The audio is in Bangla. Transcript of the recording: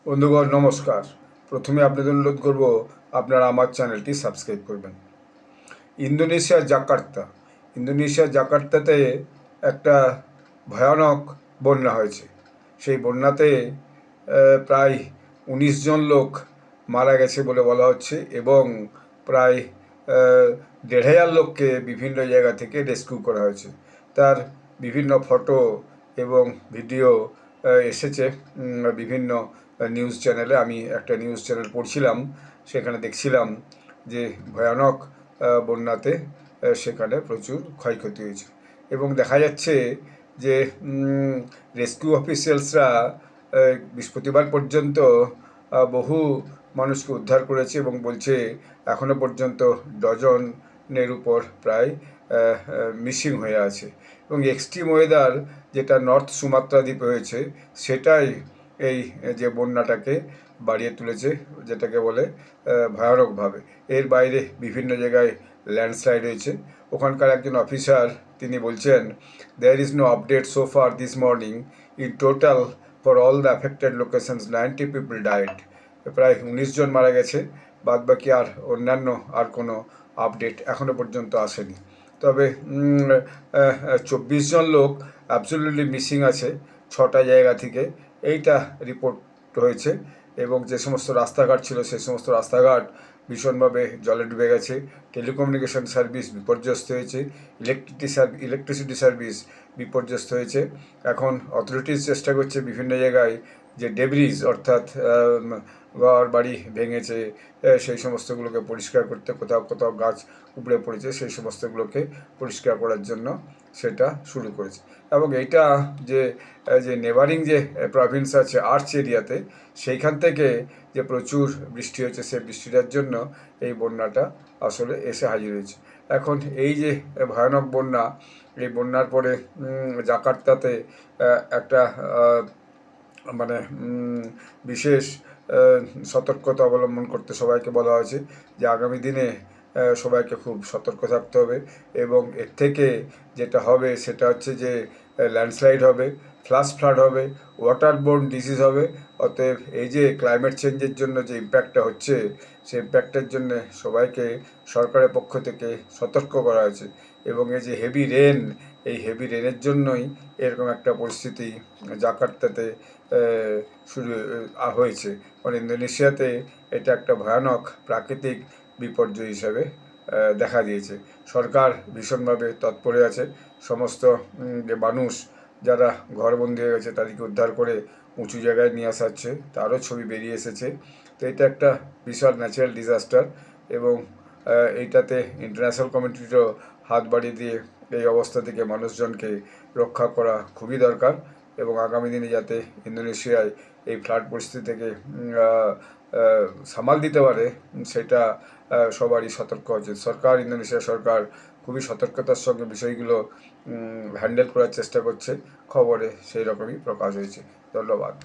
বন্ধুগণ নমস্কার। প্রথমে আপনাদের অনুরোধ করব আপনারা আমার চ্যানেলটি সাবস্ক্রাইব করবেন। ইন্দোনেশিয়ার জাকার্তাতে একটা ভয়ানক বন্যা হয়েছে। সেই বন্যাতে প্রায় ১৯ জন লোক মারা গেছে বলে বলা হচ্ছে এবং প্রায় ১,৫০০ লোককে বিভিন্ন জায়গা থেকে রেস্কিউ করা হয়েছে। তার বিভিন্ন ফটো এবং ভিডিও এসেছে বিভিন্ন নিউজ চ্যানেলে। আমি একটা নিউজ চ্যানেল পড়ছিলাম, সেখানে দেখছিলাম যে ভয়ানক বন্যাতে সেখানে প্রচুর ক্ষয়ক্ষতি হয়েছে এবং দেখা যাচ্ছে যে রেস্কিউ অফিসিয়ালসরা বৃহস্পতিবার পর্যন্ত বহু মানুষকে উদ্ধার করেছে এবং বলছে এখনও পর্যন্ত ডজনের উপর প্রায় মিসিং হয়ে আছে। এবং এক্সট্রিম ওয়েদার যেটা নর্থ সুমাত্রা দ্বীপে হয়েছে সেটাই এই যে বন্যাটাকে বাড়িয়ে তুলেছে, যেটাকে বলে ভয়ানকভাবে। এর বাইরে বিভিন্ন জায়গায় ল্যান্ডস্লাইড হয়েছে। ওখানকার একজন অফিসার তিনি বলছেন, there is no update so far this morning, in total for all the affected locations 90 people died. প্রায় ১৯ জন মারা গেছে, বাদবাকি আর অন্যান্য আর কোনো আপডেট এখনও পর্যন্ত আসেনি। তবে ২৪ জন লোক অ্যাবসলিউটলি মিসিং আছে ৬টা জায়গা থেকে, এইটা রিপোর্ট হয়েছে। এবং যে সমস্ত রাস্তাঘাট ছিল সেই সমস্ত রাস্তাঘাট ভীষণভাবে জলে ডুবে গেছে। টেলিকমিউনিকেশন সার্ভিস বিপর্যস্ত হয়েছে, ইলেকট্রিসিটি সার্ভিস বিপর্যস্ত হয়েছে। এখন অথরিটিস চেষ্টা করছে বিভিন্ন জায়গায় যে ডেব্রিজ অর্থাৎ ঘর বাড়ি ভেঙেছে সেই সমস্তগুলোকে পরিষ্কার করতে, কোথাও কোথাও গাছ উপড়ে পড়েছে সেই সমস্তগুলোকে পরিষ্কার করার জন্য সেটা শুরু করেছে। এবং এইটা যে যে নেবারিং যে প্রভিন্স আছে আর্চ এরিয়াতে, সেইখান থেকে যে প্রচুর বৃষ্টি হয়েছে সেই বৃষ্টিটার জন্য এই বন্যাটা আসলে এসে হাজির হয়েছে। এখন এই যে ভয়ানক বন্যা, এই বন্যার পরে জাকার্তাতে একটা মানে বিশেষ সতর্কতা অবলম্বন করতে সবাইকে বলা হয়েছে যে আগামী দিনে সবাইকে খুব সতর্ক থাকতে হবে। এবং এর থেকে যেটা হবে সেটা হচ্ছে যে ল্যান্ডস্লাইড হবে, ফ্লাশ ফ্লাড হবে, ওয়াটারবোর্ন ডিজিজ হবে। অতএব এই যে ক্লাইমেট চেঞ্জের জন্য যে ইম্প্যাক্টটা হচ্ছে সেই ইম্প্যাক্টের জন্য সবাইকে সরকারের পক্ষ থেকে সতর্ক করা হয়েছে। এবং এই যে হেভি রেন, এই হেভি রেনের জন্যই এরকম একটা পরিস্থিতি জাকার্তাতে শুরু হয়েছে। কারণ ইন্দোনেশিয়াতে এটা একটা ভয়ানক প্রাকৃতিক বিপর্যয় হিসাবে দেখা দিয়েছে। সরকার ভীষণভাবে তৎপরে আছে। সমস্ত যে মানুষ যারা ঘরবন্দি হয়ে গেছে তাদেরকে উদ্ধার করে উঁচু জায়গায় নিয়ে আসা হচ্ছে, তারও ছবি বেরিয়ে এসেছে। তো এটা একটা বিশাল ন্যাচারাল ডিজাস্টার এবং এইটাতে ইন্টারন্যাশনাল কমিউনিটিরও হাত বাড়িয়ে দিয়ে এই অবস্থা থেকে মানুষজনকে রক্ষা করা খুবই দরকার। এবং আগামী দিনে যাতে ইন্দোনেশিয়ায় এই ফ্লাড পরিস্থিতি থেকে সামাল দিতে পারে সেটা সবারই সতর্ক হচ্ছে। ইন্দোনেশিয়া সরকার খুবই সতর্কতার সঙ্গে বিষয়গুলো হ্যান্ডেল করার চেষ্টা করছে, খবরে সেই রকমই প্রকাশ হয়েছে। ধন্যবাদ।